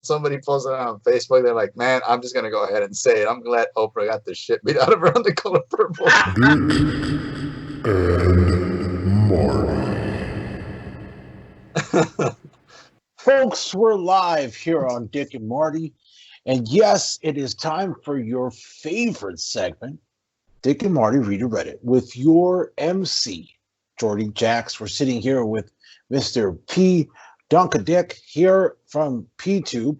somebody posted it on Facebook. They're like, man, I'm just gonna go ahead and say it. I'm glad Oprah got the shit beat out of her on The Color Purple. Dick and Marty. Folks, we're live here on Dick and Marty. And yes, it is time for your favorite segment, Dick and Marty Read or Reddit, with your MC, Jordy Jacks. We're sitting here with Mr. P. Dunkadick here from PTube.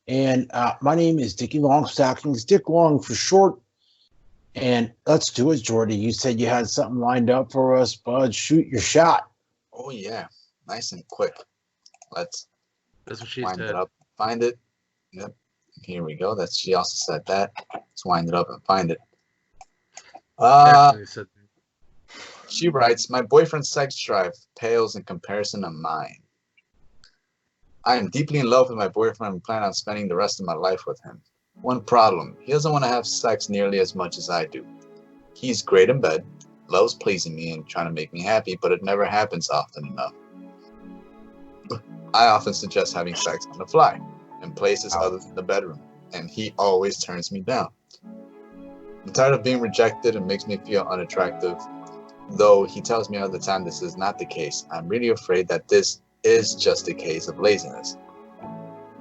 And my name is Dickie Longstockings, Dick Long for short. And let's do it, Jordy. You said you had something lined up for us, bud. Shoot your shot. Oh, yeah. Nice and quick. That's what she wind said. it up, find it. Yep. Here we go. She also said that. Let's wind it up and find it. She writes, my boyfriend's sex drive pales in comparison to mine. I am deeply in love with my boyfriend and plan on spending the rest of my life with him. One problem, he doesn't want to have sex nearly as much as I do. He's great in bed, loves pleasing me and trying to make me happy, but it never happens often enough. I often suggest having sex on the fly, in places other than the bedroom, and he always turns me down. I'm tired of being rejected and makes me feel unattractive. Though he tells me all the time this is not the case, I'm really afraid that this is just a case of laziness.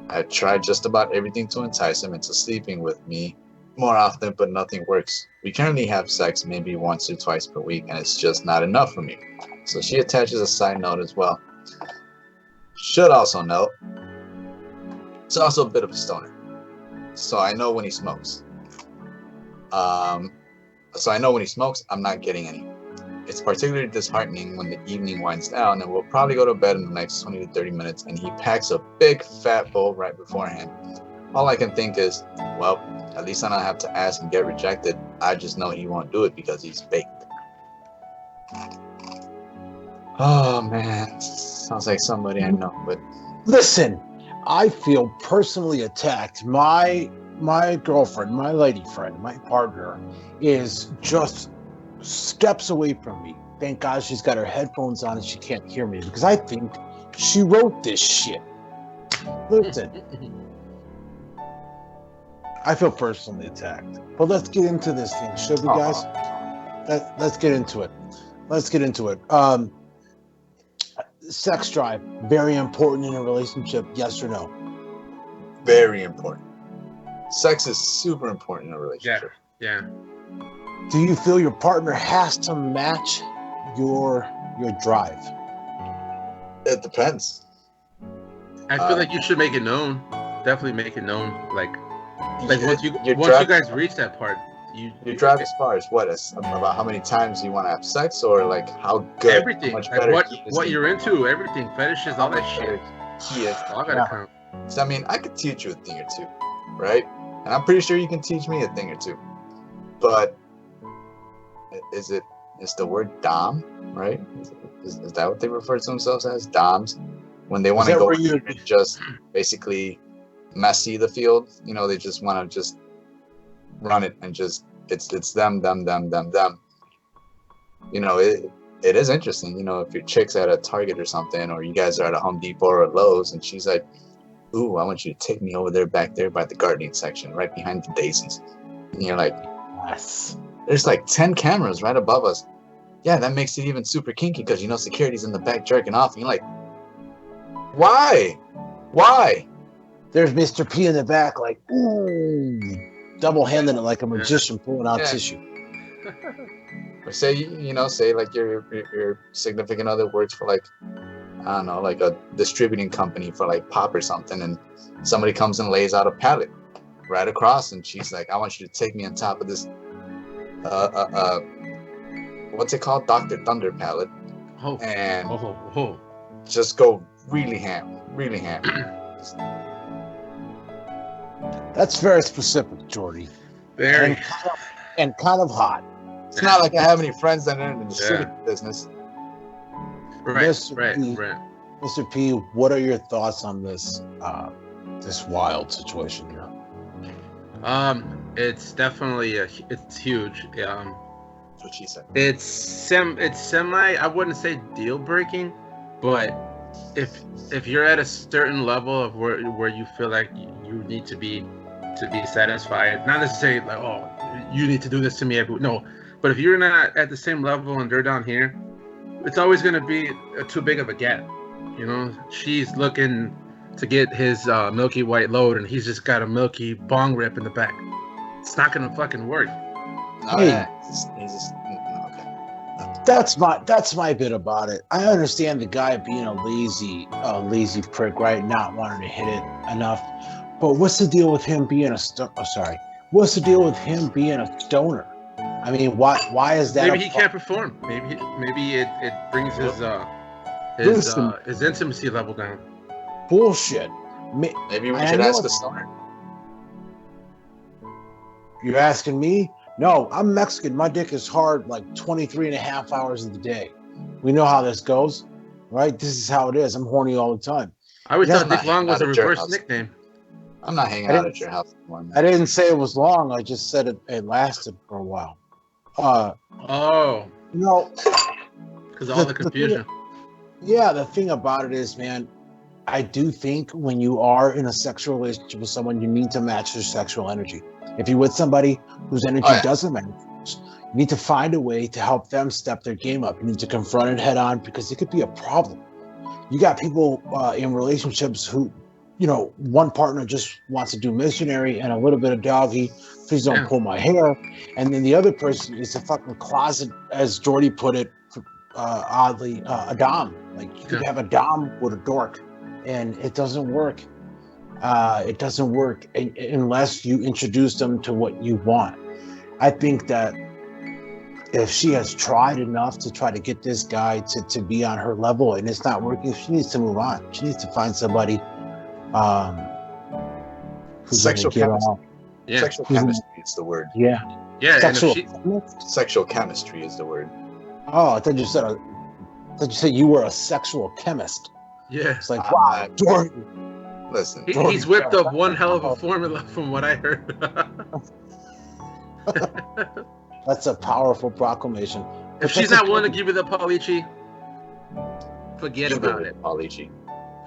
I've tried just about everything to entice him into sleeping with me more often, but nothing works. We currently have sex maybe once or twice per week, and it's just not enough for me. So she attaches a side note as well. Should also note, it's also a bit of a stoner. So I know when he smokes. I'm not getting any. It's particularly disheartening when the evening winds down and we'll probably go to bed in the next 20 to 30 minutes and he packs a big fat bowl right beforehand. All I can think is, well, at least I don't have to ask and get rejected. I just know he won't do it because he's baked. Oh man, sounds like somebody I know, but listen, I feel personally attacked. My girlfriend, my lady friend, my partner is just steps away from me. Thank God she's got her headphones on and she can't hear me because I think she wrote this shit. Listen, I feel personally attacked. But let's get into this thing, should we, guys? Let's get into it. Sex drive, very important in a relationship, yes or no? Very important. Sex is super important in a relationship. Yeah. Do you feel your partner has to match your drive? It depends. I feel like you should make it known. Definitely make it known. Like once you guys reach that part, your drive as far as what? Is about how many times you want to have sex, or like how good, everything, how much like better what you're into, everything, fetishes, all that shit. He is. All gotta count. So I mean, I could teach you a thing or two, right? And I'm pretty sure you can teach me a thing or two. But is the word dom, right? Is that what they refer to themselves as, doms? When they want to go and just basically messy the field, they just want to just run it and just it's them. It is interesting, if your chick's at a Target or something, or you guys are at a Home Depot or a Lowe's, and she's like, ooh, I want you to take me over there, back there by the gardening section, right behind the daisies. And you're like, yes. There's like 10 cameras right above us. Yeah, that makes it even super kinky because security's in the back jerking off. And you're like, why? There's Mr. P in the back, like, ooh, double-handing it like a magician pulling out tissue. Or say like your significant other works for like, I don't know, like a distributing company for like pop or something, and somebody comes and lays out a pallet right across, and she's like, I want you to take me on top of this what's it called, Dr. Thunder pallet, and just go really ham. That's very specific, Jordy. Very. And kind of hot. It's not like I have any friends that are in the shooting business. Right. Mr. P, what are your thoughts on this this wild situation here? It's definitely it's huge. That's what she said. It's semi. I wouldn't say deal breaking, but if you're at a certain level of where you feel like you need to be satisfied, not necessarily like, oh, you need to do this to me no, but if you're not at the same level and they're down here, it's always going to be too big of a gap. You know, she's looking to get his milky white load, and he's just got a milky bong rip in the back. It's not going to fucking work. No, Hey. yeah, he's just okay. That's my bit about it. I understand the guy being a lazy prick, right? Not wanting to hit it enough. But what's the deal with him being What's the deal with him being a stoner? I mean, why is that? Maybe he can't perform. Maybe it brings his intimacy level down. Bullshit. Maybe we I should know ask a it's- stoner. You're asking me? No, I'm Mexican. My dick is hard like 23 and a half hours of the day. We know how this goes, right? This is how it is. I'm horny all the time. I always That's thought Dick not Long was a out of your reverse house. nickname. I'm not hanging I out didn't- at your house anymore, man. I didn't say it was long. I just said it lasted for a while. Oh, No, because of all the confusion. yeah, the thing about it is, man, I do think when you are in a sexual relationship with someone, you need to match their sexual energy. If you're with somebody whose energy Oh, yeah. doesn't match, you need to find a way to help them step their game up. You need to confront it head on because it could be a problem. You got people in relationships who, you know, one partner just wants to do missionary and a little bit of doggy. Please don't Yeah. pull my hair. And then the other person is a fucking closet, as Jordy put it, oddly, a dom. Like you could Yeah. have a dom with a dork, and it doesn't work. It doesn't work unless you introduce them to what you want. I think that if she has tried enough to try to get this guy to be on her level and it's not working, she needs to move on. She needs to find somebody who's Sexual gonna get chemistry. off. Yeah, Sexual chemistry is the word. Yeah. yeah. And if Sexual. she, Sexual chemistry is the word. Oh, I thought you said you were a sexual chemist. yeah, It's like, I'm wow, not. Jordan. Listen, he's whipped up one hell of a formula from what I heard. That's a powerful proclamation. If she's not willing to give you the Paulichi, forget you about go it. with Paulichi.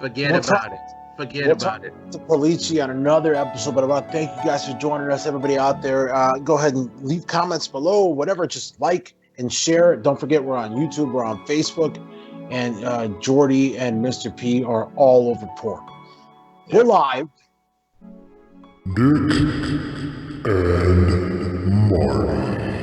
Forget We'll about it. Forget we'll about it. To Polici on another episode, but I want to thank you guys for joining us. Everybody out there, go ahead and leave comments below, whatever. Just like and share. Don't forget, we're on YouTube, we're on Facebook, and Jordy and Mr. P are all over porn. We're live. Dick and Marty.